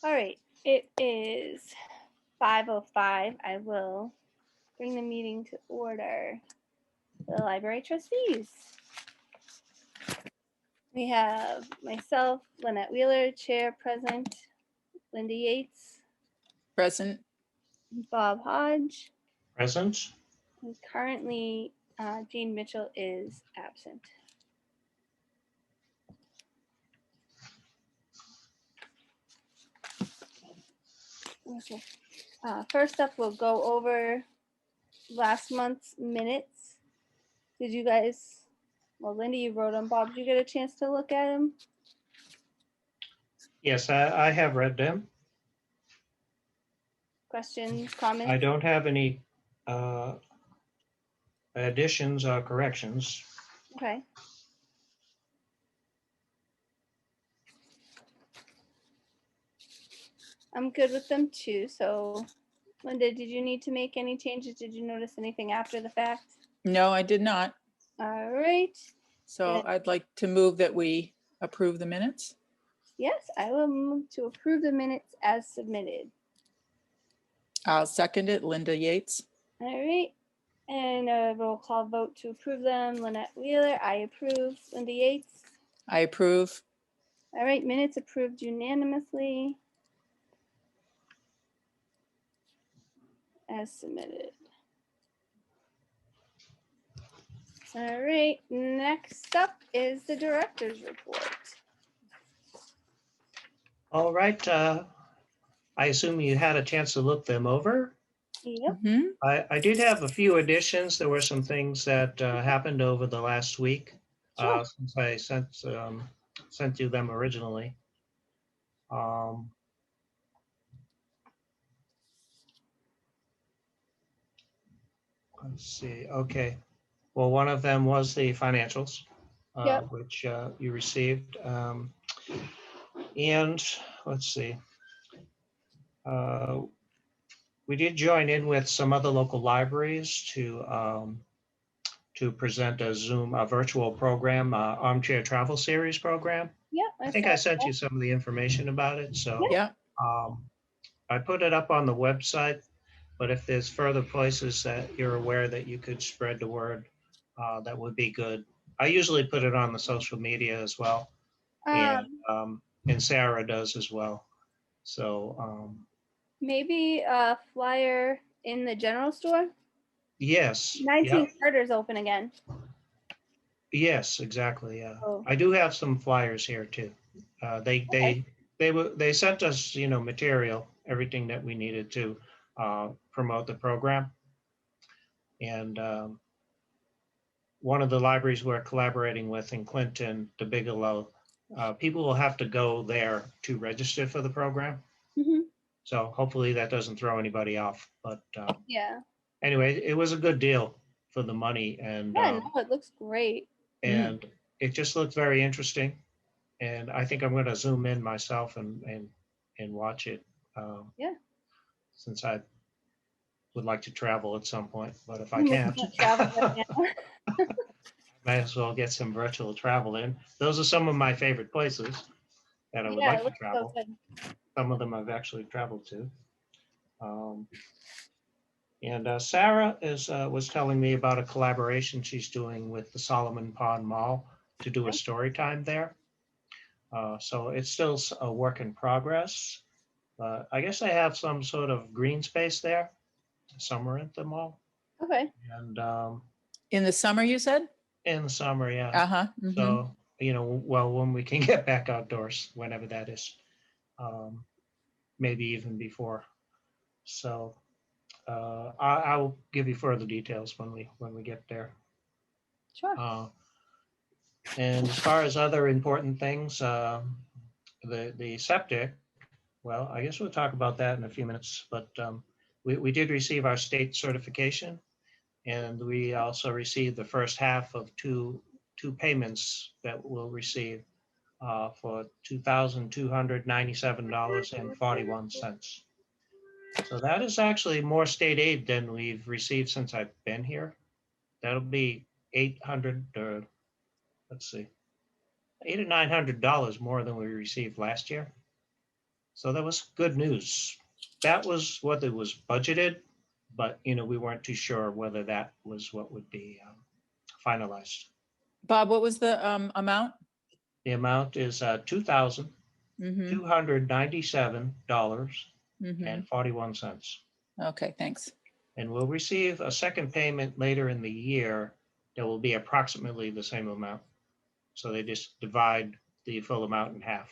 All right, it is 5:05. I will bring the meeting to order. The library trustees. We have myself, Lynette Wheeler, chair present, Linda Yates, Present. Bob Hodge, Present. and currently Jean Mitchell is absent. Okay. First up, we'll go over last month's minutes. Did you guys, well, Linda, you wrote them. Bob, did you get a chance to look at them? Yes, I have read them. Questions, comments? I don't have any additions or corrections. Okay. I'm good with them too. So, Linda, did you need to make any changes? Did you notice anything after the fact? No, I did not. All right. So Yeah. I'd like to move that we approve the minutes. Yes, I will move to approve the minutes as submitted. I'll second it. Linda Yates. All right. And a roll call vote to approve them. Lynette Wheeler, I approve. Linda Yates. I approve. All right, minutes approved unanimously as submitted. All right, next up is the director's report. All right. I assume you had a chance to look them over. Yep. I did have a few additions. There were some things that happened over the last week Sure. since I sent you them originally. Let's see. Okay. Well, one of them was the financials, Yep. which you received. And let's see. We did join in with some other local libraries to present a virtual program, Armchair Travel Series program. Yep. I think I sent you some of the information about it. So Yeah. I put it up on the website, but if there's further places that you're aware that you could spread the word, that would be good. I usually put it on the social media as well, and Sarah does as well. So maybe a flyer in the general store. yes, 19 Carter's open again. yes, exactly. Yeah, Oh. I do have some flyers here too. They sent us, material, everything that we needed to promote the program, and one of the libraries we're collaborating with in Clinton, the Bigelow, people will have to go there to register for the program. Mm-hmm. So hopefully that doesn't throw anybody off. But yeah. Anyway, it was a good deal for the money, and yeah, no, it looks great. And it just looked very interesting. And I think I'm going to zoom in myself and watch it. Yeah. Since I would like to travel at some point, but if I can't, might as well get some virtual travel in. Those are some of my favorite places that I would like to travel. So some of them I've actually traveled to. And Sarah was telling me about a collaboration she's doing with the Solomon Pond Mall to do a story time there. So it's still a work in progress. I guess I have some sort of green space there somewhere at the mall. Okay. And in the summer, you said? In the summer, yeah. Uh-huh. So, well, when we can get back outdoors, whenever that is, maybe even before. So I'll give you further details when we get there. Sure. And as far as other important things, the septic, well, I guess we'll talk about that in a few minutes, but we did receive our state certification, and we also received the first half of two payments that we'll receive for $2,297.41. So that is actually more state aid than we've received since I've been here. That'll be $800 or let's see, $800 or $900 more than we received last year. So that was good news. That was what it was budgeted, but we weren't too sure whether that was what would be finalized. Bob, what was the amount? The amount is Mm-hmm, $297.41. mm-hmm. Okay, thanks. And we'll receive a second payment later in the year that will be approximately the same amount. So they just divide the full amount in half.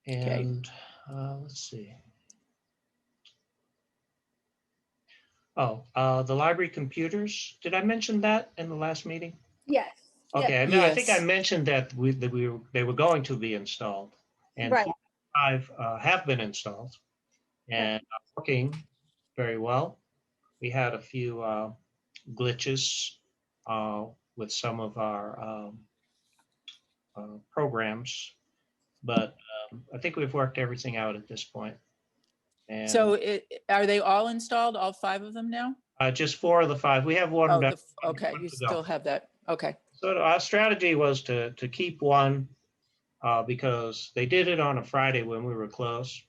And let's see. Oh, the library computers. Did I mention that in the last meeting? Yes. Okay, Yep. I know. I think I Yes. mentioned that they were going to be installed, and Right. 4 and 5 have been installed and are working very well. We had a few glitches with some of our programs, but I think we've worked everything out at this point. And So are they all installed, all 5 of them now? just 4 of the 5. We have one. Oh, done. okay, One you to go. still have that. Okay. So our strategy was to keep one because they did it on a Friday when we were closed,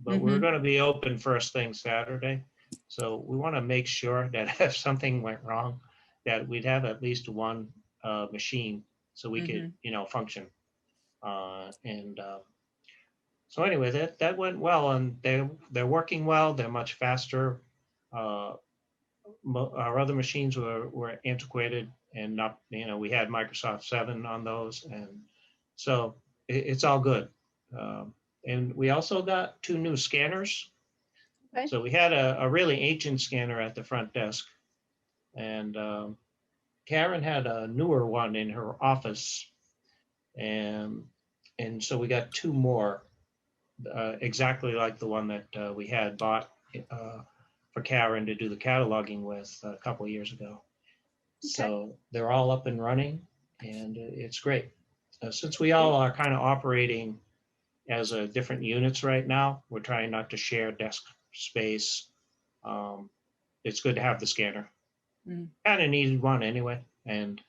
but we're Mhm. going to be open first thing Saturday. So we want to make sure that if something went wrong, that we'd have at least one machine so we could, function. So anyway, that went well, and they're working well. They're much faster. Uh, our other machines were antiquated and not, we had Microsoft 7 on those, and so it's all good. And we also got 2 new scanners. Okay. So we had a really ancient scanner at the front desk, and Karen had a newer one in her office, and so we got 2 more, exactly like the one that we had bought for Karen to do the cataloging with a couple of years ago. So they're all up and running, and it's great. Since we all are kind of operating as different units right now, we're trying not to share desk space. It's good to have the scanner. Mm. Kind of needed one anyway. And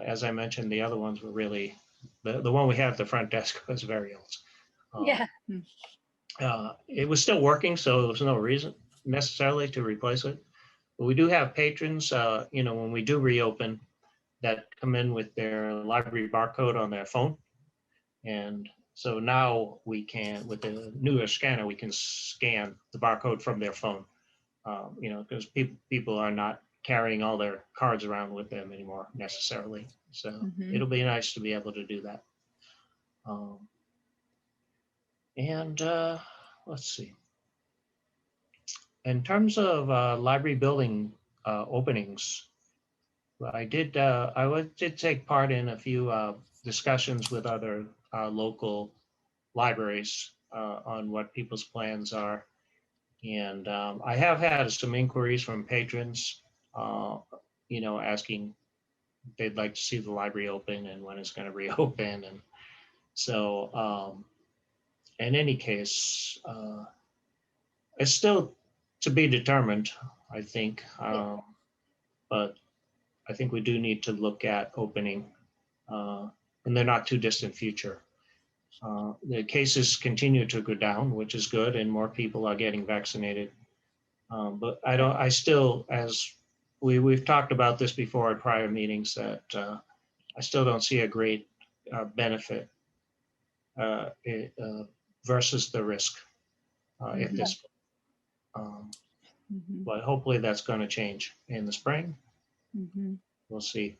as I mentioned, the other ones were really, the one we had at the front desk was very old. Yeah. It was still working, so there was no reason necessarily to replace it. But we do have patrons, when we do reopen, that come in with their library barcode on their phone. And so now we can, with the newer scanner, we can scan the barcode from their phone, because people are not carrying all their cards around with them anymore necessarily. So it'll be nice to be able to do that. And let's see. In terms of library building openings, I did take part in a few discussions with other local libraries on what people's plans are. And I have had some inquiries from patrons, asking if they'd like to see the library open and when it's going to reopen. And so in any case, it's still to be determined, I think. But I think we do need to look at opening in the not too distant future. The cases continue to go down, which is good, and more people are getting vaccinated. But I still, as we've talked about this before at prior meetings, that I still don't see a great benefit versus the risk at this point. But hopefully that's going to change in the spring. We'll see.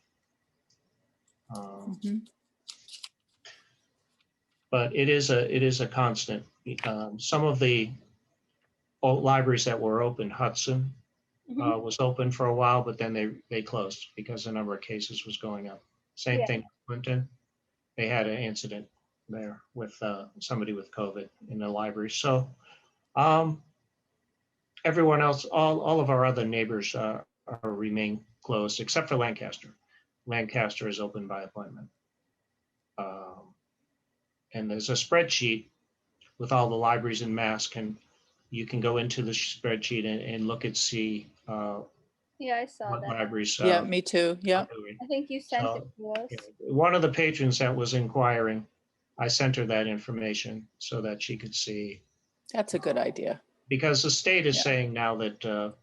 But it is a constant. Some of the old libraries that were open, Hudson was open for a while, but then they closed because the number of cases was going up. Same thing with Clinton. They had an incident there with somebody with COVID in the library. So everyone else, all of our other neighbors remain closed except for Lancaster. Lancaster is open by appointment. And there's a spreadsheet with all the libraries in Mass. You can go into the spreadsheet and look and see Yeah, I saw what that. libraries. Yeah, me too. Yeah. are doing. I think you sent So, it to us. yeah, one of the patrons that was inquiring, I sent her that information so that she could see, That's a good idea. because the state is Yeah. saying now that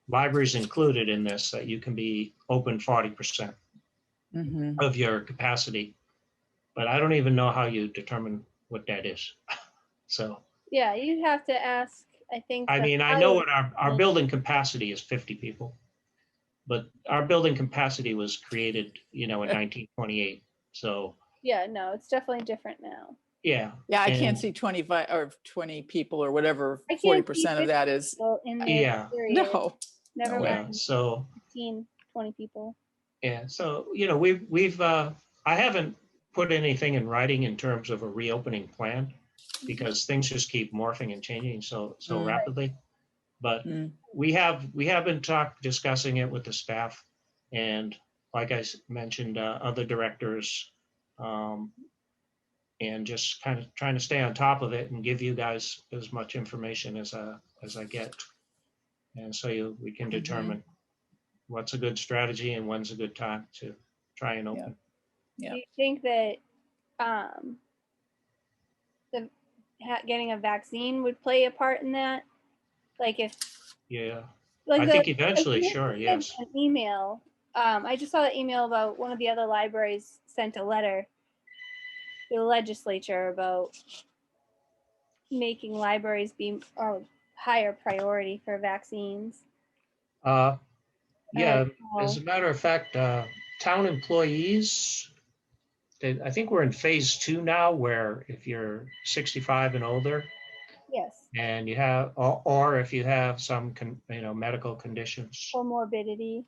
libraries included in this, that you can be open 40% Hmm. of your capacity. But I don't even know how you determine what that is. So, Yeah, you'd have to ask, I think. I the mean, I know highest what our one. building capacity is 50 people, but our building capacity was created, in 1928. So, Yeah, no, it's definitely different now. yeah. Yeah, I can't And see 25 or 20 people or whatever I can't 40% see of that is. people in there, yeah, period. No. Never no way. yeah. mind So, 15, 20 people. yeah. So, we've I haven't put anything in writing in terms of a reopening plan because things just keep morphing and changing so Mm. rapidly. But Mm. we have been discussing it with the staff, and like I mentioned, other directors, and just kind of trying to stay on top of it and give you guys as much information as I get, and so we can determine what's a good strategy and when's a good time to try and open. Yeah. Do you think that getting a vaccine would play a part in that? Like if Yeah, like I the think eventually, you sure, said yes. an email. I just saw an email about one of the other libraries sent a letter to the legislature about making libraries be a higher priority for vaccines. Yeah, Oh, as a matter of fact, town employees, I think we're in phase 2 now, where if you're 65 and older, yes, and you have, or if you have some, medical conditions. comorbidity.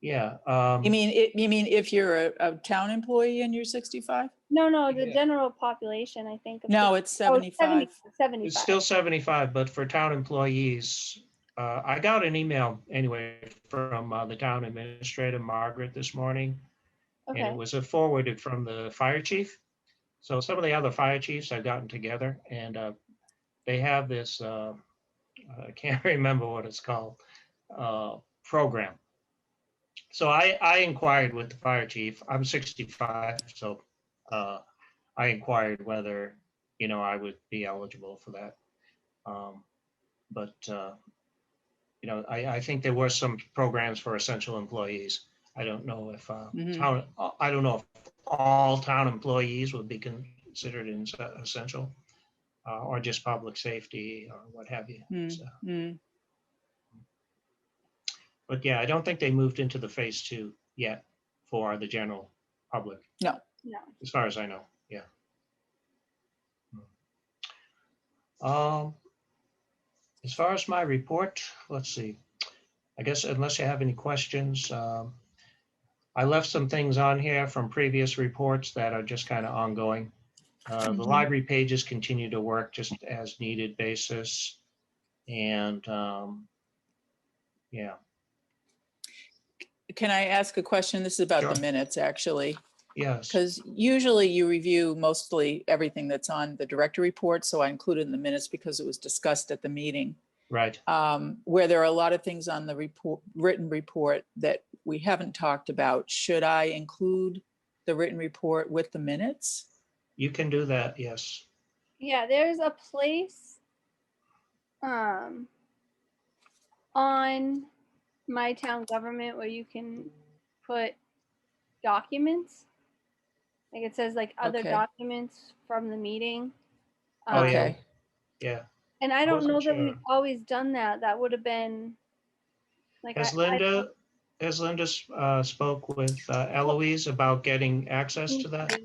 Yeah. You mean if you're a town employee and you're 65? No, the Yeah. general population, I think. No, it's 75. 75. It's still 75, but for town employees, I got an email anyway from the town administrator, Margaret, this morning, and Okay. it was forwarded from the fire chief. So some of the other fire chiefs have gotten together, and they have this, I can't remember what it's called, program. So I inquired with the fire chief. I'm 65, so I inquired whether, I would be eligible for that. But I think there were some programs for essential employees. I don't know if I don't know if all town employees would be considered essential, or just public safety or what have you. So, but yeah, I don't think they moved into the phase 2 yet for the general public. No. As far as I know, yeah. As far as my report, let's see. I guess unless you have any questions, I left some things on here from previous reports that are just kind of ongoing. The library pages continue to work just as needed basis. And yeah. Can I ask a question? This is about Sure. the minutes, actually. Yes. Because usually you review mostly everything that's on the director report. So I included in the minutes because it was discussed at the meeting. Right. Where there are a lot of things on the written report that we haven't talked about. Should I include the written report with the minutes? You can do that, yes. Yeah, there's a place on my town government where you can put documents. Like it says like other Okay. documents from the meeting. Oh, yeah. Okay. Yeah. And I don't know that Wasn't we've sure. always done that. That would have been like Has Linda spoke with Eloise about getting access to that?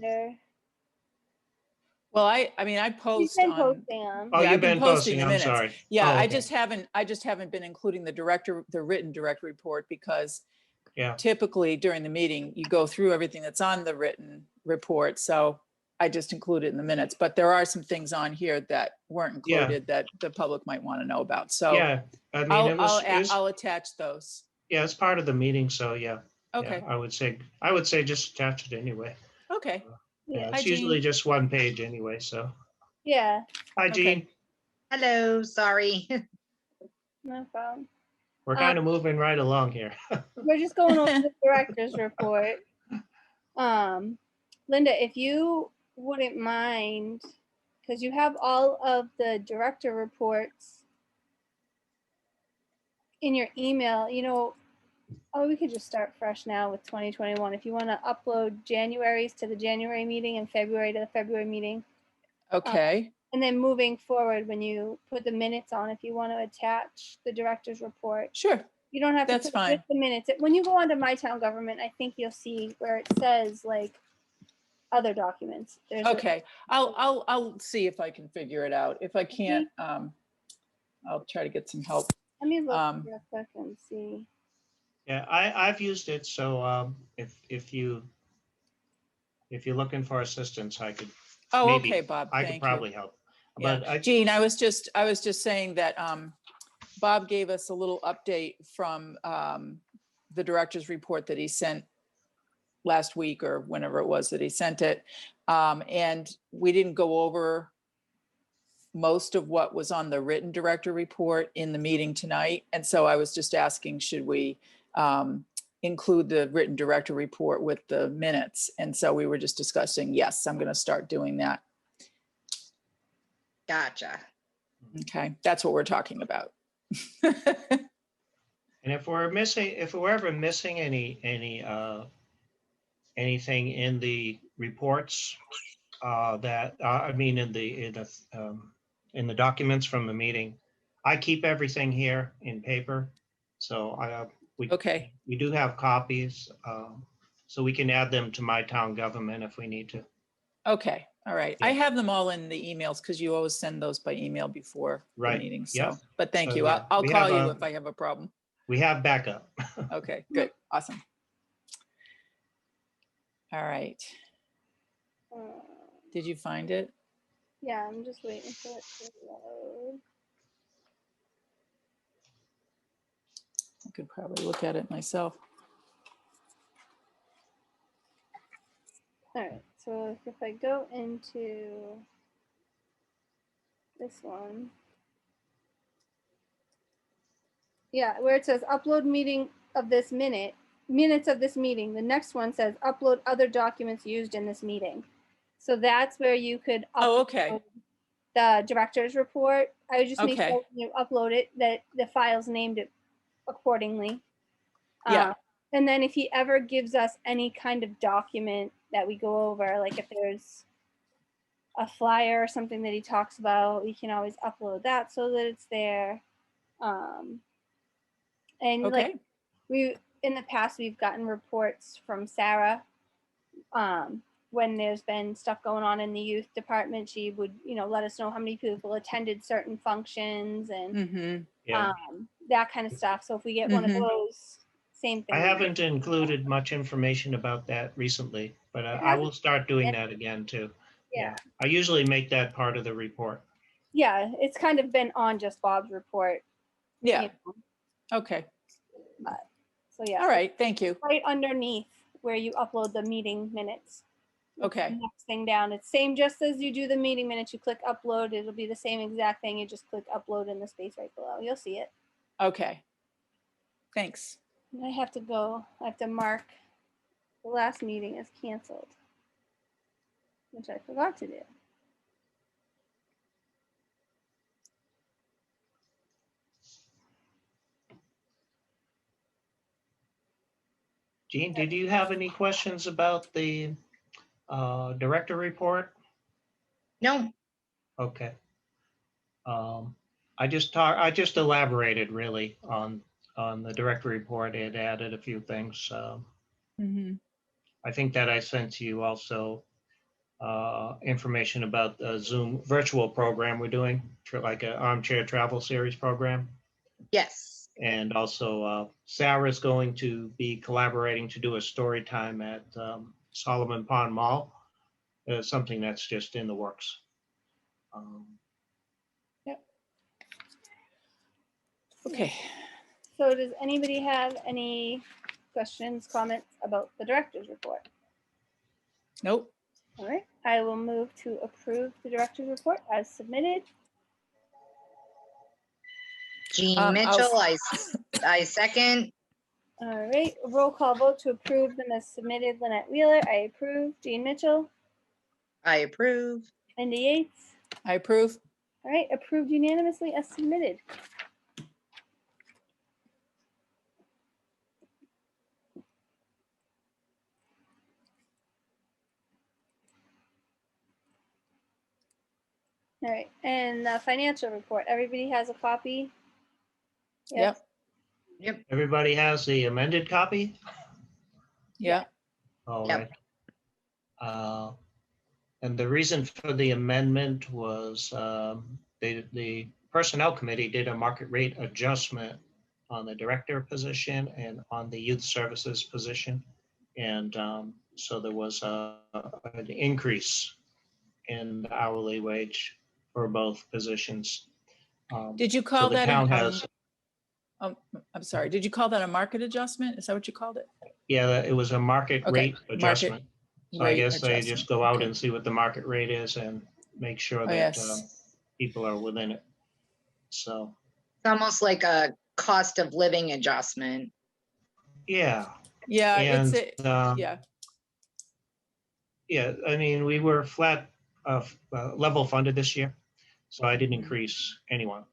Well, I mean, I She's post been on. posting them. Oh, Yeah, you've I've been been posting posting, the I'm minutes. sorry. Yeah, Oh, I okay. just haven't been including the written direct report because Yeah. typically during the meeting, you go through everything that's on the written report. So I just include it in the minutes, but there are some things on here that weren't included that the public might want to know about. So Yeah, I mean, I'll attach those. yeah, it's part of the meeting, so yeah. Okay. Yeah, I would say just attach it anyway. Okay. Yeah, Hi, it's usually Jean. just one page anyway, so. Yeah, Hi, Okay. Jean. Hello, sorry. no problem. We're kind of moving right along here. We're just going over the director's report. Linda, if you wouldn't mind, because you have all of the director reports in your email, you know, we could just start fresh now with 2021. If you want to upload January's to the January meeting and February to the February meeting. Okay, And then moving forward, when you put the minutes on, if you want to attach the director's report, sure. you don't have to That's put it with fine. the minutes. When you go onto My Town Government, I think you'll see where it says like other documents. There's Okay, I'll see if I can figure it out. If I can't, I'll try to get some help. Let me look Um, real quick and see. Yeah, I've used it, so if you're looking for assistance, I could Oh, maybe, okay, Bob, I could thank you. probably help. Yeah, But Jean, I was just saying that Bob gave us a little update from the director's report that he sent last week or whenever it was that he sent it. And we didn't go over most of what was on the written director report in the meeting tonight. And so I was just asking, should we include the written director report with the minutes? And so we were just discussing, yes, I'm going to start doing that. Gotcha. Okay, that's what we're talking about. and if we're ever missing anything in the reports that I mean in the documents from the meeting, I keep everything here in paper. So Okay. we do have copies, so we can add them to My Town Government if we need to. Okay, all right. I Yeah. have them all in the emails because you always send those by email before the Right. meeting. Yep. So, but thank So, you. yeah, I'll we call have you a- if I have a problem. We have backup. Okay, good, awesome. All right. Uh, Did you find it? yeah, I'm just waiting for it to load. I could probably look at it myself. All right, so if I go into this one, yeah, where it says upload meeting of this minutes of this meeting, the next one says upload other documents used in this meeting. So that's where you could Oh, upload okay. the director's report. I would just make Okay. sure you upload it, that the file's named it accordingly. Yeah. And then if he ever gives us any kind of document that we go over, like if there's a flyer or something that he talks about, we can always upload that so that it's there. And Okay. like in the past, we've gotten reports from Sarah when there's been stuff going on in the youth department. She would, let us know how many people attended certain functions and Mm-hmm. Yeah. that kind of stuff. So if we get one of those, same thing. I haven't included much information about that recently, but I will start doing that again too. Yeah. I usually make that part of the report. Yeah, it's kind of been on just Bob's report. Yeah. you know. Okay. So yeah. All right. Thank you. Right underneath where you upload the meeting minutes. Okay. The next thing down. It's same just as you do the meeting minutes. You click upload. It'll be the same exact thing. You just click upload in the space right below. You'll see it. Okay. Thanks. And I have to go. I have to mark the last meeting as canceled, which I forgot to do. Jean, did you have any questions about the director report? No, Okay. I just elaborated really on the director report. It added a few things. Mm-hmm. I think that I sent you also information about the Zoom virtual program we're doing, like an armchair travel series program. yes. And also Sarah's going to be collaborating to do a story time at Solomon Pond Mall. Something that's just in the works. Okay. So does anybody have any questions, comments about the director's report? Nope. All right, I will move to approve the director's report as submitted. Jean I'll Mitchell, s- I second. All right, roll call vote to approve them as submitted. Lynette Wheeler, I approve. Jean Mitchell, I approve. Linda Yates. I approve. All right, approved unanimously as submitted. All right, and the financial report, everybody has a copy? Yes? Yep, Everybody has the amended copy? yep. All Yep. right. And the reason for the amendment was the Personnel Committee did a market rate adjustment on the director position and on the youth services position. And so there was an increase in the hourly wage for both positions. Did you So call the that town an, has, I'm sorry, did you call that a market adjustment? Is that what you called it? yeah, it was a market Okay, rate market adjustment. So I rate guess they adjustment. just go out Okay. and see what the market rate is and make sure Oh, that yes. people are within it. So, It's almost like a cost of living adjustment. yeah. Yeah, And, yeah, yeah, I mean, we were flat, level funded this year, so I didn't Mhm. increase anyone.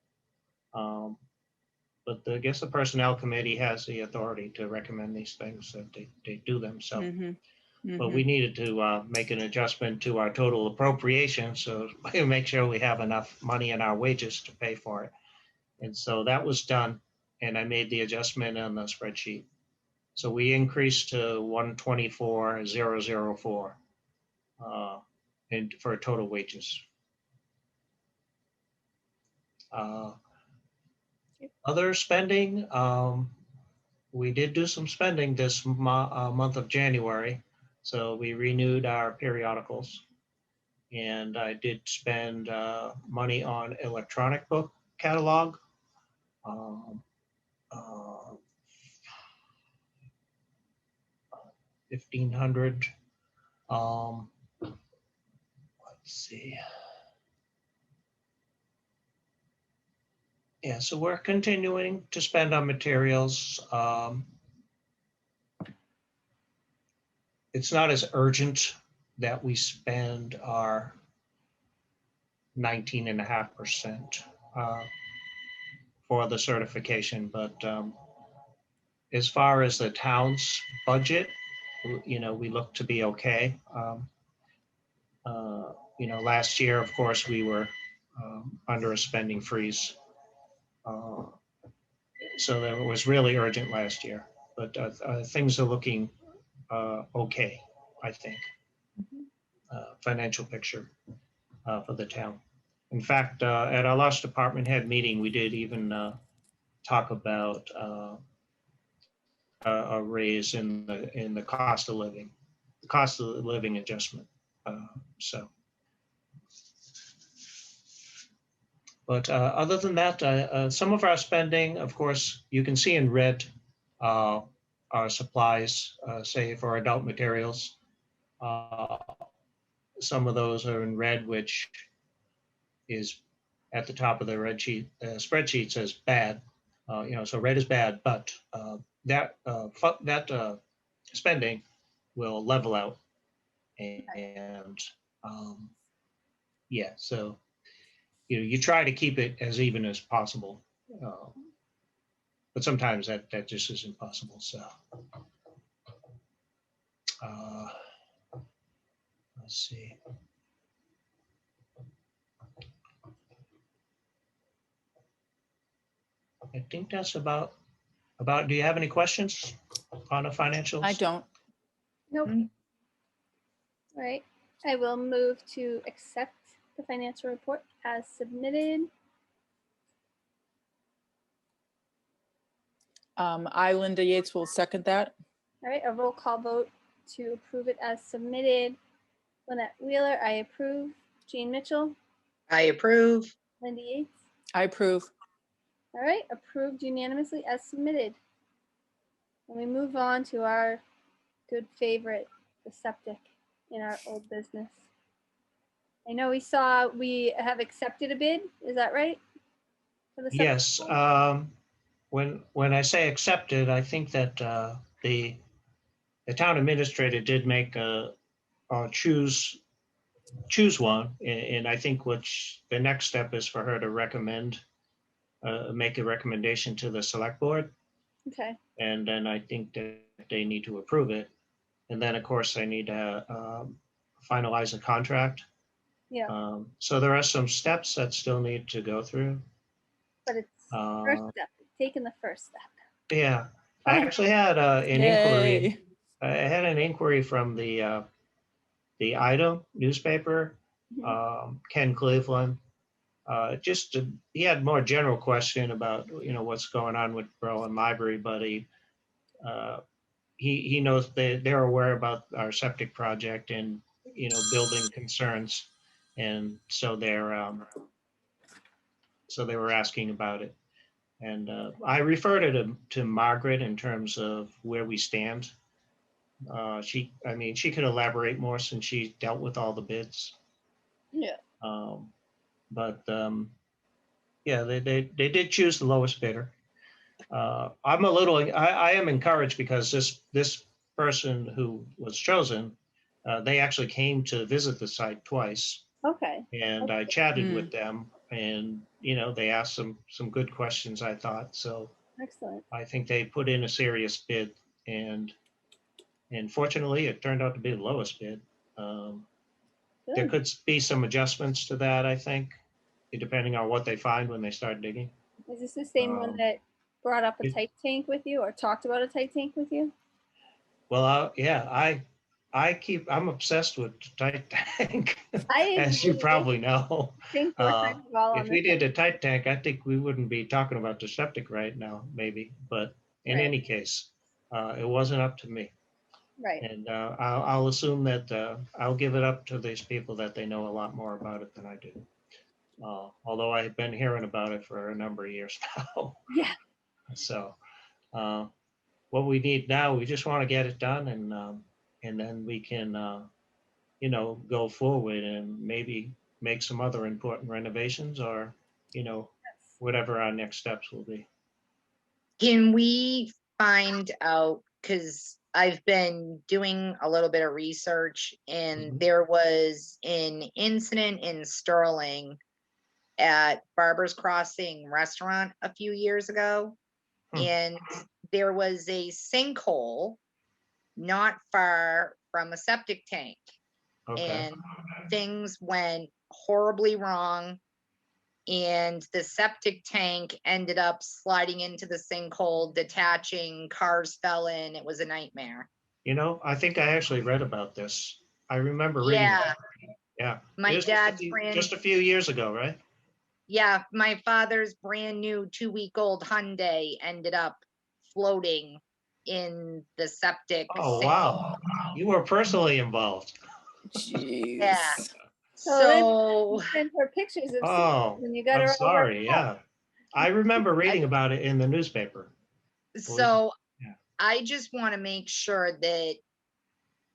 But I guess the Personnel Committee has the authority to recommend these things, that they do them, so. Mhm. But Mhm. we needed to make an adjustment to our total appropriation, so we make sure we have enough money in our wages to pay for it. And so that was done, and I made the adjustment on the spreadsheet. So we increased to 124,004 and for total wages. Other spending, we did do some spending this month of January. So we renewed our periodicals. And I did spend money on electronic book catalog. Um, 1,500. Let's see. Yeah, so we're continuing to spend on materials. It's not as urgent that we spend our 19.5% for the certification, but as far as the town's budget, we look to be okay. Last year, of course, we were under a spending freeze. So that was really urgent last year, but things are looking okay, I think. Financial picture for the town. In fact, at our last department head meeting, we did even talk about a raise in the cost of living, adjustment. So, but other than that, some of our spending, of course, you can see in red our supplies, say for adult materials. Some of those are in red, which is at the top of the red sheet. Spreadsheet says bad. So red is bad, but that spending will level out, and yeah, so you try to keep it as even as possible, but sometimes that just isn't possible. So let's see. I think that's about. Do you have any questions on the financials? I don't. Nope. Mm. All right, I will move to accept the financial report as submitted. I, Linda Yates, will second that. All right, a roll call vote to approve it as submitted. Lynette Wheeler, I approve. Jean Mitchell, I approve. Linda Yates. I approve. All right, approved unanimously as submitted. And we move on to our good favorite, the septic in our old business. I know we have accepted a bid, is that right? for the Yes, septic? when I say accepted, I think that the town administrator did make choose one, and I think which the next step is for her to recommend, make a recommendation to the select board, Okay, and then I think that they need to approve it. And then, of course, I need to finalize a contract. yeah, So there are some steps that still need to go through. but it's first Uh, step, taking the first step. Yeah, I Fine. actually had an inquiry. Yay. I had an inquiry from the Item newspaper, Mhm. Ken Cleveland. He had more general question about what's going on with Berlin Library, but uh, he knows they're aware about our septic project and building concerns, and so they were asking about it. And I referred it to Margaret in terms of where we stand. I mean, she could elaborate more since she dealt with all the bids. Yeah. Um, but yeah, they did choose the lowest bidder. I am encouraged because this person who was chosen, they actually came to visit the site twice, Okay. and I chatted Mm. with them, and they asked some good questions, I thought. So Excellent. I think they put in a serious bid, and fortunately, it turned out to be the lowest bid. Um, there Good. could be some adjustments to that, I think, depending on what they find when they start digging. Is this the same one Um, that brought up a it- tight tank with you or talked about a tight tank with you? well, yeah, I'm obsessed with tight tank, I as you probably know. think we're kind of all on If the we did a tight tank, I think we wouldn't be talking about the septic right now, maybe. But in right, any case, it wasn't up to me. right. And I'll assume that I'll give it up to these people that they know a lot more about it than I do. Although I've been hearing about it for a number of years now. Yeah. So uh, what we need now, we just want to get it done, and then we can go forward and maybe make some other important renovations, or whatever our next steps will be. Can we find out, because I've been doing a little bit of research and Mhm. there was an incident in Sterling at Barber's Crossing Restaurant a few years ago. Hmm. And there was a sinkhole not far from a septic tank. Okay. And things went horribly wrong. And the septic tank ended up sliding into the sinkhole, detaching, cars fell in. It was a nightmare. I think I actually read about this. I remember reading Yeah, about it. Yeah. my It was dad's brand, just a few years ago, right? yeah, my father's brand new 2-week-old Hyundai ended up floating in the septic Oh, sinkhole. wow. You were personally involved. Yeah. Jeez. So then So, send her pictures of Oh, and you got I'm her all worked sorry. up. Yeah. I remember reading about it in the newspaper. so Yeah. I just want to make sure that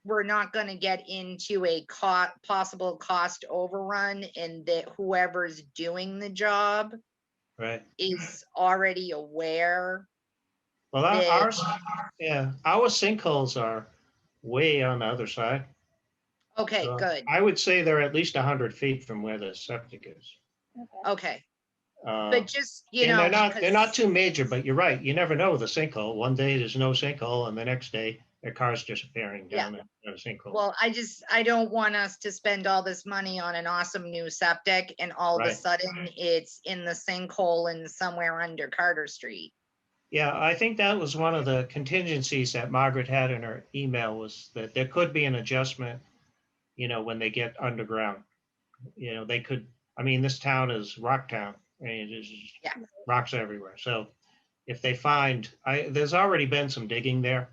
we're not going to get into a possible cost overrun, and that whoever's doing the job Right. is already aware Well, that, our sinkholes are way on the other side. okay, So good. I would say they're at least 100 feet from where the septic is. Okay. Okay. Uh, But just, and they're not because, too major, but you're right. You never know with a sinkhole. One day there's no sinkhole, and the next day their car's disappearing yeah. down a sinkhole. Well, I don't want us to spend all this money on an awesome new septic and all of a Right. sudden it's in the sinkhole and somewhere under Carter Street. Yeah, I think that was one of the contingencies that Margaret had in her email, was that there could be an adjustment, when they get underground. They could, I mean, this town is rock town. I mean, there's Yeah. rocks everywhere. So if they find, there's already been some digging there.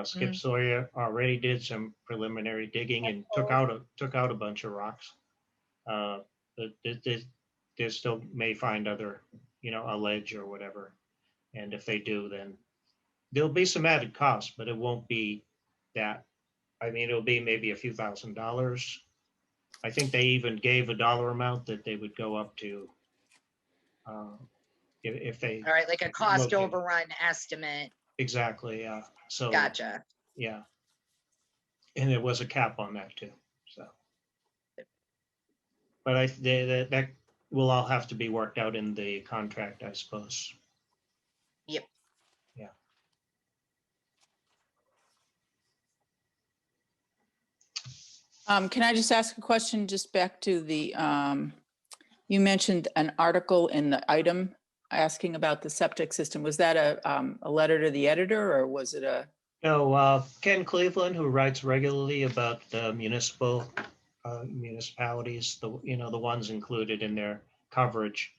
Skip Mhm. Sawyer already did some preliminary digging and took out a bunch of rocks. But they still may find other, a ledge or whatever. And if they do, then there'll be some added costs, but it won't be that. I mean, it'll be maybe a few $1,000s. I think they even gave a dollar amount that they would go up to. if they, All right, like a cost Locate. overrun estimate. exactly, yeah. So, Gotcha. yeah. And there was a cap on that too, so. But that will all have to be worked out in the contract, I suppose. Yep. Yeah. Can I just ask a question, just back to the, you mentioned an article in the item asking about the septic system. Was that a letter to the editor, or was it a? No, Ken Cleveland, who writes regularly about municipalities, the ones included in their coverage.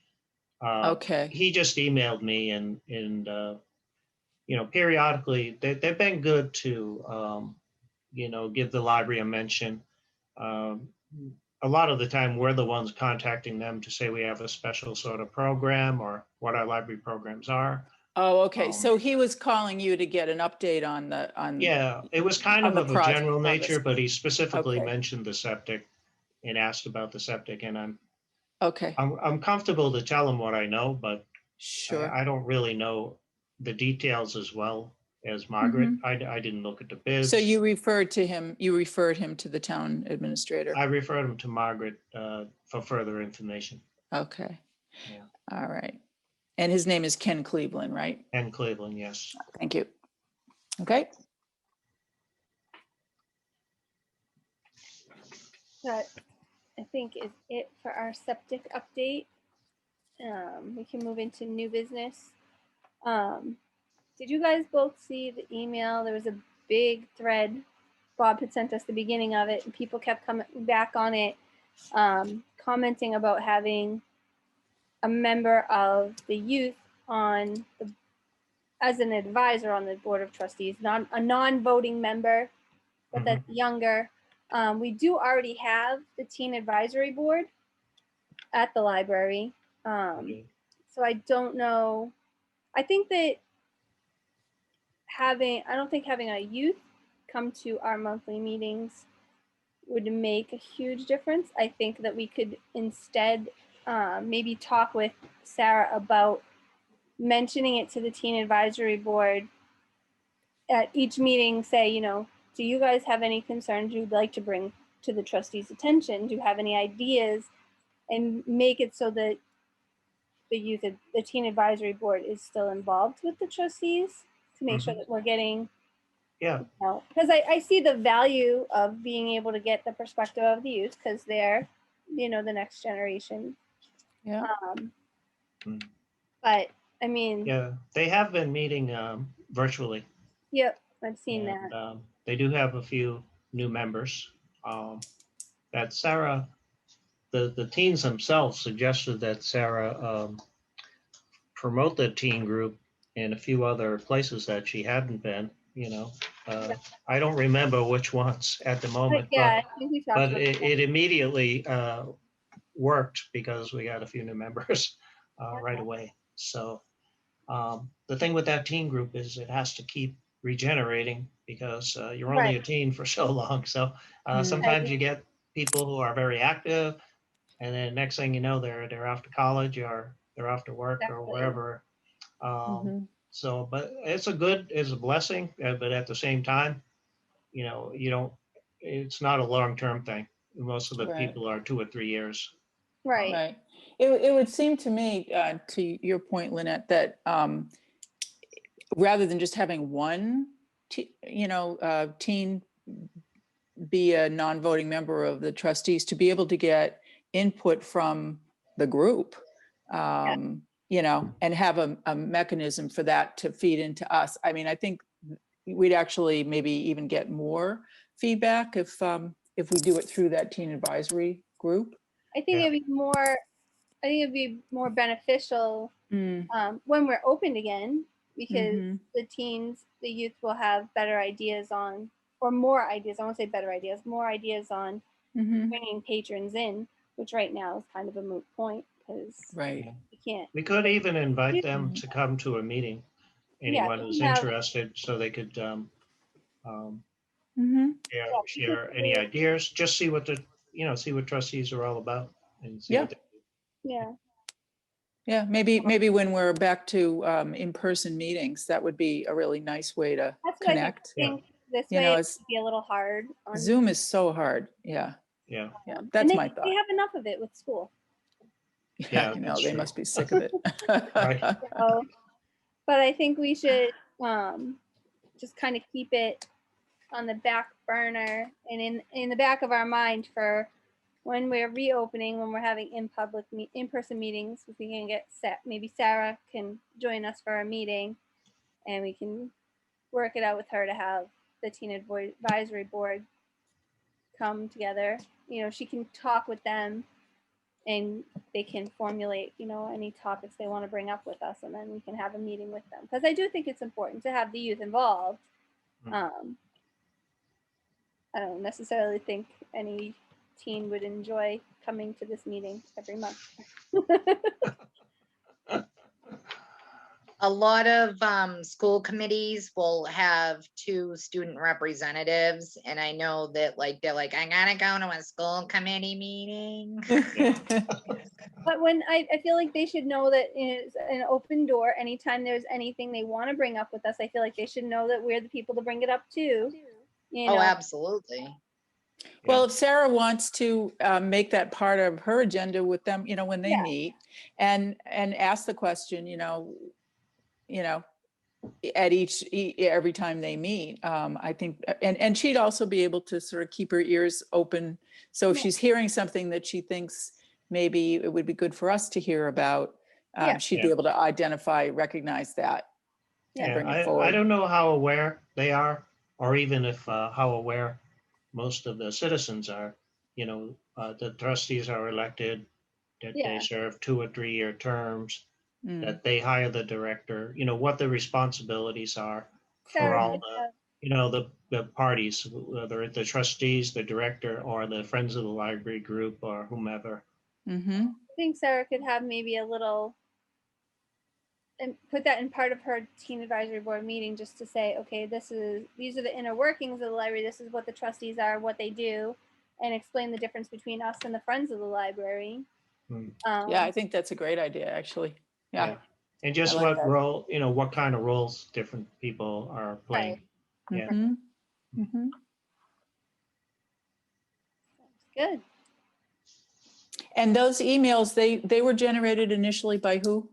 Okay, He just emailed me and periodically they've been good to, give the library a mention. Um, a lot of the time, we're the ones contacting them to say we have a special sort of program or what our library programs are. oh, okay, Um, so he was calling you to get an update on Yeah, it was kind On of the of a project, general on this. nature, but he specifically Okay. mentioned the septic and asked about the septic, and Okay, I'm comfortable to tell him what I know, but sure. I don't really know the details as well as Margaret. Mhm. I didn't look at the bids. So you referred him to the town administrator? I referred him to Margaret for further information. Okay. Yeah. All right. And his name is Ken Cleveland, right? And Cleveland, yes. Thank you. Okay. That I think is it for our septic update. We can move into new business. Did you guys both see the email? There was a big thread. Bob had sent us the beginning of it, and people kept coming back on it, commenting about having a member of the youth on the as an advisor on the board of trustees, not a non-voting member, but that's younger. We do already have the teen advisory board at the library. Okay. So I don't know. I think that I don't think having a youth come to our monthly meetings would make a huge difference. I think that we could instead maybe talk with Sarah about mentioning it to the teen advisory board at each meeting. Say, do you guys have any concerns you'd like to bring to the trustees' attention? Do you have any ideas? And make it so that the teen advisory board is still involved with the trustees to make sure that we're getting, Yeah, because I see the value of being able to get the perspective of the youth because they're, the next generation. Yeah. Mm. But I mean, yeah. They have been meeting virtually. yep, I've seen And that. they do have a few new members. That Sarah, the teens themselves suggested that Sarah promote the teen group in a few other places that she hadn't been. I don't remember which ones at the moment, Yeah, I think we talked but about it immediately worked because we got a few new members right away. So the thing with that teen group is it has to keep regenerating because you're only a teen for so long. So sometimes you get people who are very active, and then next thing you know, they're off to college or they're off to work or Exactly. wherever. Mhm. So, but it's a blessing, but at the same time, you don't. It's not a long-term thing. Most of the Right. people are 2 or 3 years. Right. Right. It would seem to me, to your point, Lynette, that rather than just having one, teen be a non-voting member of the trustees, to be able to get input from the group, and have a mechanism for that to feed into us. I mean, I think we'd actually maybe even get more feedback if we do it through that teen advisory group. I think Yeah. it'd be more beneficial when we're opened again, because the youth will have better ideas on, or more ideas. I won't say better ideas, more ideas on bringing patrons in, which right now is kind of a moot point because Right. you can't. We could even invite them to come to a meeting. Anyone we who's can have- interested, so they could Mm-hmm. share any ideas. Just see what see what trustees are all about, and see what they Yeah. Yeah, maybe when we're back to in-person meetings, that would be a really nice way to That's what connect. I think. This You way know, it it's would be a little hard. On Zoom is so hard. Yeah, Yeah, yeah, and that's they, my they thought. have enough of it with school. Yeah, I know, that's they true. must be sick of it. Right. So, but I think we should just kind of keep it on the back burner and in the back of our mind for when we're reopening, when we're having in-person meetings. If we can get maybe Sarah can join us for a meeting, and we can work it out with her to have the teen advisory board come together. You know, she can talk with them and they can formulate, you know, any topics they want to bring up with us, and then we can have a meeting with them. Because I do think it's important to have the youth involved. I don't necessarily think any teen would enjoy coming to this meeting every month. A lot of school committees will have 2 student representatives, and I know that like they're like, I gotta go to a school committee meeting. But when I feel like they should know that it's an open door. Anytime there's anything they want to bring up with us, I feel like they should know that we're the people to bring it up to. You Oh, know, absolutely. Well, if Sarah wants to make that part of her agenda with them, you know, when they Yeah. meet, and ask the question, you know, at every time they meet, I think, and she'd also be able to sort of keep her ears open. So if Yeah. she's hearing something that she thinks maybe it would be good for us to hear about, Yeah. she'd be able to recognize that, and Yeah, bring it I forward. don't know how aware they are, or even if how aware most of the citizens are. You know, the trustees are elected, that they Yeah. serve 2 or 3 year terms, Mm. that they hire the director, you know, what the responsibilities are for Sarah all could the, have- you know, the parties, whether it's the trustees, the director, or the Friends of the Library group, or whomever. Mm-hmm. I think Sarah could have maybe a little, and put that in part of her teen advisory board meeting, just to say, okay, these are the inner workings of the library. This is what the trustees are, what they do, and explain the difference between us and the Friends of the Library. Hmm. Yeah, I think that's a great idea, actually. Yeah. And just I like what that. role, you know, what kind of roles different people are playing. Yeah. Mm-hmm. Mm-hmm. Good. And those emails, they were generated initially by who?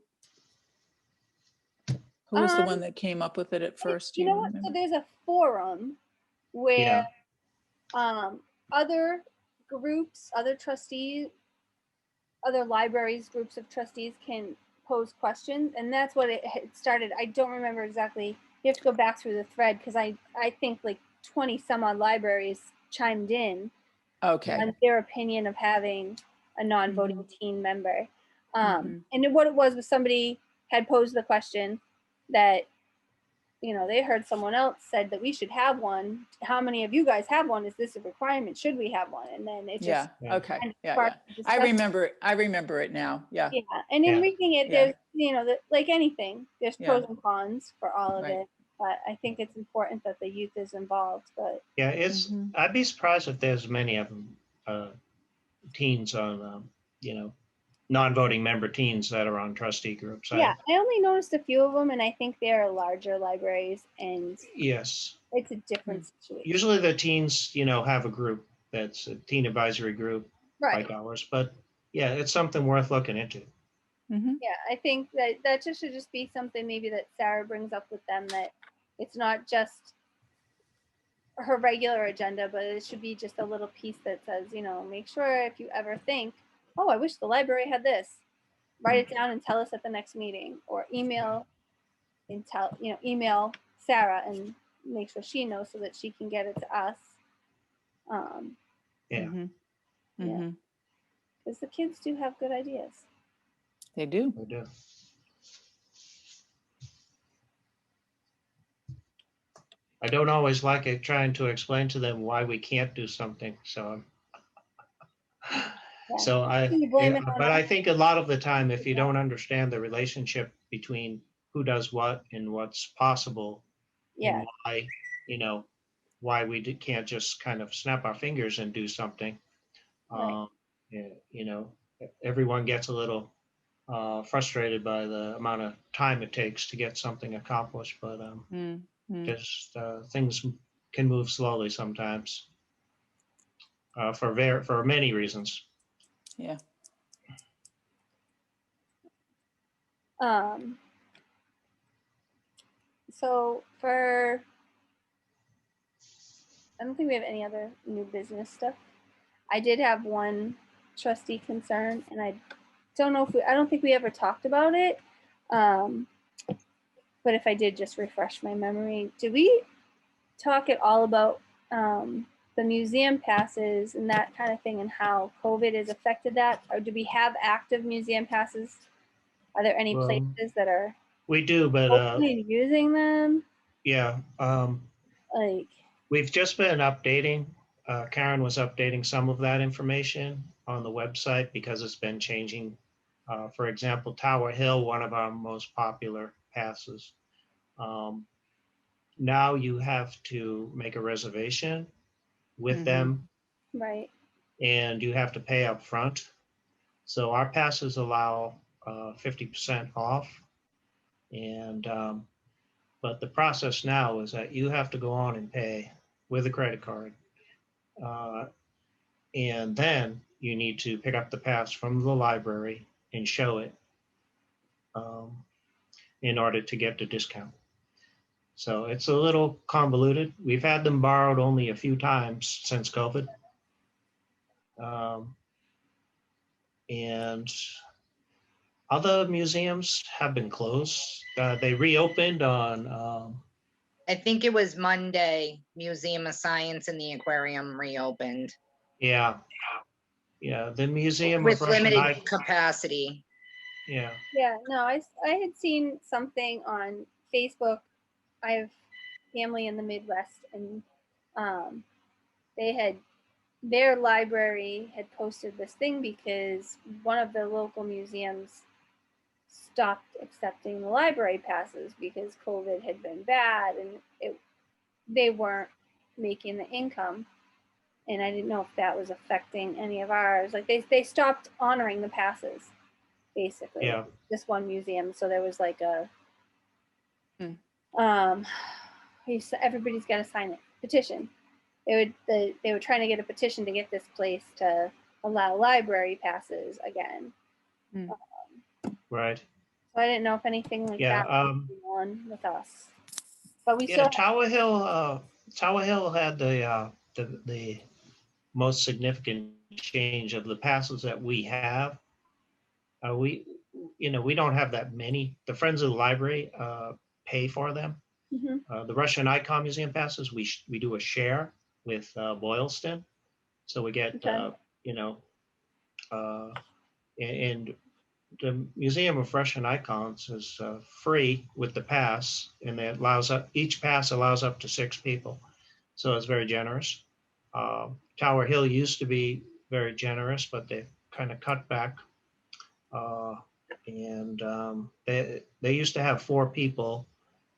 Who was the one that came up with it at first? Do You know what? So remember? there's a forum where Yeah. other groups, other trustees, other libraries, groups of trustees can pose questions, and that's what it had started. I don't remember exactly. You have to go back through the thread, because I think like 20 some odd libraries chimed in Okay. on their opinion of having a non-voting teen member. Mhm. And what it was somebody had posed the question that, you know, they heard someone else said that we should have one. How many of you guys have one? Is this a requirement? Should we have one? And then it just Yeah. Okay. kind of Yeah. sparked Yeah. the I discussion. remember it now. Yeah. Yeah, and in Yeah. reading it, Yeah. there's, you know, like anything, there's Yeah. pros and cons for all of Right. it. But I think it's important that the youth is involved. But Yeah, it's, Mhm. I'd be surprised if there's many of them, teens on, you know, non-voting member teens that are on trustee groups. yeah, I only noticed a few of them, and I think they're larger libraries, and Yes, it's a different situation. usually the teens, you know, have a group that's a teen advisory group Right. like ours, but yeah, it's something worth looking into. Mhm. Yeah, I think that just should just be something maybe that Sarah brings up with them, that it's not just her regular agenda, but it should be just a little piece that says, you know, make sure if you ever think, oh, I wish the library had this, write it down and tell us at the next meeting, or email and email Sarah and make sure she knows so that she can get it to us. Yeah. Mhm. Yeah. Mhm. Because the kids do have good ideas. They do. We do. I don't always like it trying to explain to them why we can't do something, so. Yeah. So You blame it on but us. I think a lot we time, if you don't understand the relationship between who does what and what's possible, Yeah. and why, you know, why we can't just kind of snap our fingers and do something. Right. Yeah, you know, everyone gets a little frustrated by the amount of time it takes to get something accomplished, but Mm, mm. just things can move slowly sometimes for many reasons. Yeah. So for, I don't think we have any other new business stuff. I did have one trustee concern, and I don't know if I don't think we ever talked about it. But if I did, just refresh my memory. Did we talk at all about the museum passes and that kind of thing, and how COVID has affected that? Or do we have active museum passes? Are there any Well, places that are we do, but openly using them? yeah, Like, we've just been updating. Karen was updating some of that information on the website because it's been changing. For example, Tower Hill, one of our most popular passes. Now you have to make a reservation with them, right. and you have to pay up front. So our passes allow 50% off. And but the process now is that you have to go on and pay with a credit card. And then you need to pick up the pass from the library and show it in order to get the discount. So it's a little convoluted. We've had them borrowed only a few times since COVID. And other museums have been closed. They reopened on, I think it was Monday, Museum of Science and the Aquarium reopened yeah, the Museum of with Russian limited Icons. capacity. Yeah, Yeah, no, I had seen something on Facebook. I have family in the Midwest, and they had, their library had posted this thing because one of the local museums stopped accepting the library passes because COVID had been bad, and they weren't making the income. And I didn't know if that was affecting any of ours. Like they stopped honoring the passes, basically. yeah, This one museum. So there was like a Hmm. everybody's got to sign a petition. They were trying to get a petition to get this place to allow library passes again. right. So I didn't know if anything like Yeah, that was going on with us. But we still Tower Hill had the most significant change of the passes that we have. We don't have that many. The Friends of the Library pay for them. The Russian Icon Museum passes, we do a share with Boylston, so we get okay. And the Museum of Russian Icons is free with the pass, and it allows each pass allows up to 6 people, so it's very generous. Tower Hill used to be very generous, but they kind of cut back. And they used to have 4 people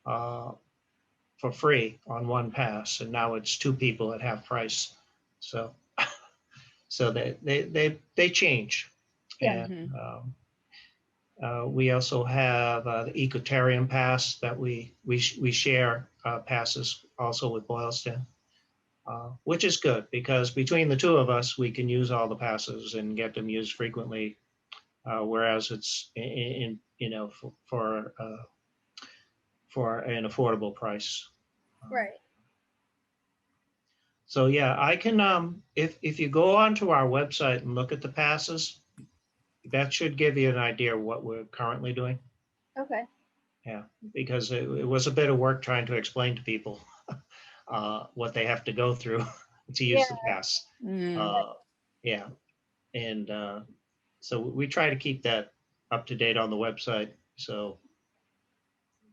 for free on one pass, and now it's 2 people at half price. So they change. Yeah. And we also have the Ecotarium Pass that we share passes also with Boylston, which is good because between the 2 of us, we can use all the passes and get them used frequently. Whereas it's for an affordable price. Right. So yeah, I can if you go onto our website and look at the passes, that should give you an idea of what we're currently doing. Okay. Yeah, because it was a bit of work trying to explain to people what they have to go through to use the pass. Yeah, and so we try to keep that up to date on the website so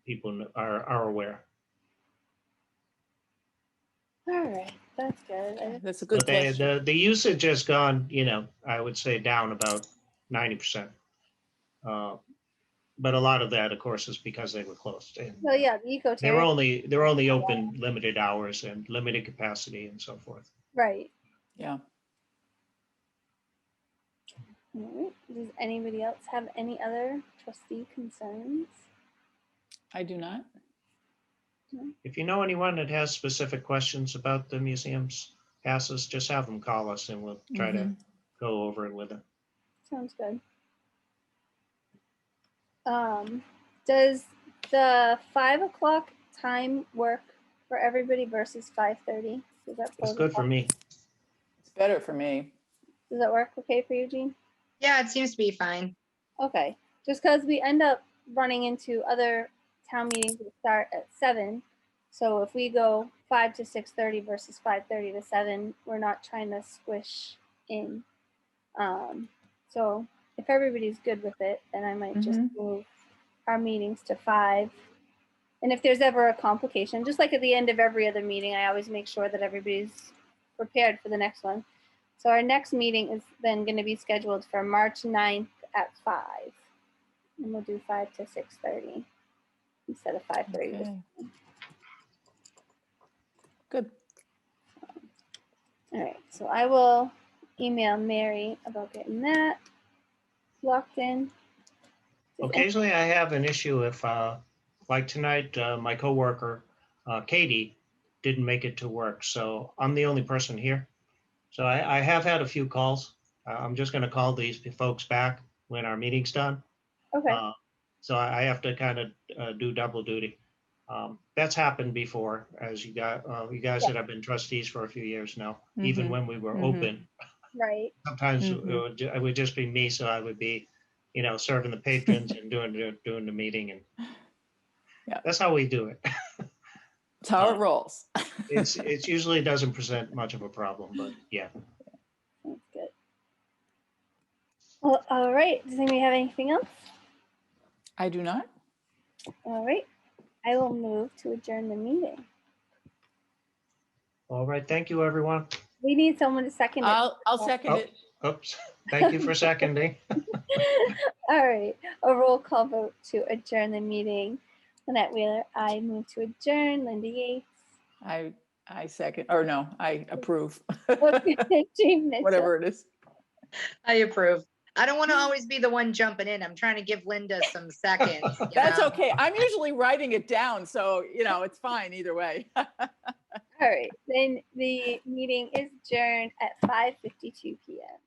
people are aware. All right. That's good. That's a good But question. the usage has gone, I would say down about 90%. But a lot of that, of course, is because they were closed. And Well, yeah, the Ecotarium. they're only open limited hours and limited capacity and so forth. Right. Yeah. All right. Does anybody else have any other trustee concerns? I do not. If you know anyone that has specific questions about the museum's passes, just have them call us and we'll try to go over it with them. Sounds good. Does the 5 o'clock time work for everybody versus 5:30? Does that It's pose a good for problem? me. It's better for me. Does that work okay for you, Jean? Yeah, it seems to be fine. Okay, just because we end up running into other town meetings that start at 7. So if we go 5 to 6:30 versus 5:30 to 7, we're not trying to squish in. So if everybody's good with it, then I might just move our meetings to 5. And if there's ever a complication, just like at the end of every other meeting, I always make sure that everybody's prepared for the next one. So our next meeting is then going to be scheduled for March 9th at 5. And we'll do 5 to 6:30 instead of 5:30. Okay. Good. All right, so I will email Mary about getting that locked in. Occasionally I have an issue if, like tonight, my coworker, Katie, didn't make it to work. So I'm the only person here. So I have had a few calls. I'm just going to call these folks back when our meeting's done. Okay, So I have to kind of do double duty. That's happened before, as you guys that have been trustees for a few years now, even when we were open. right. Sometimes it would just be me, so I would be, serving the patrons and doing the meeting, and Yeah. that's how we do it. It's how it rolls. It usually doesn't present much of a problem, but yeah. Sounds good. Well, all right. Does anybody have anything else? I do not. All right. I will move to adjourn the meeting. All right, thank you, everyone. We need someone to second it. I'll second it. Oops, thank you for seconding. All right. A roll call vote to adjourn the meeting. Lynette Wheeler, I move to adjourn. Linda Yates. I second, or no, I approve. Jean Mitchell. Whatever it is. I approve. I don't want to always be the one jumping in. I'm trying to give Linda some seconds. you That's know? okay. I'm usually writing it down, so it's fine either way. All right. Then the meeting is adjourned at 5:52 p.m.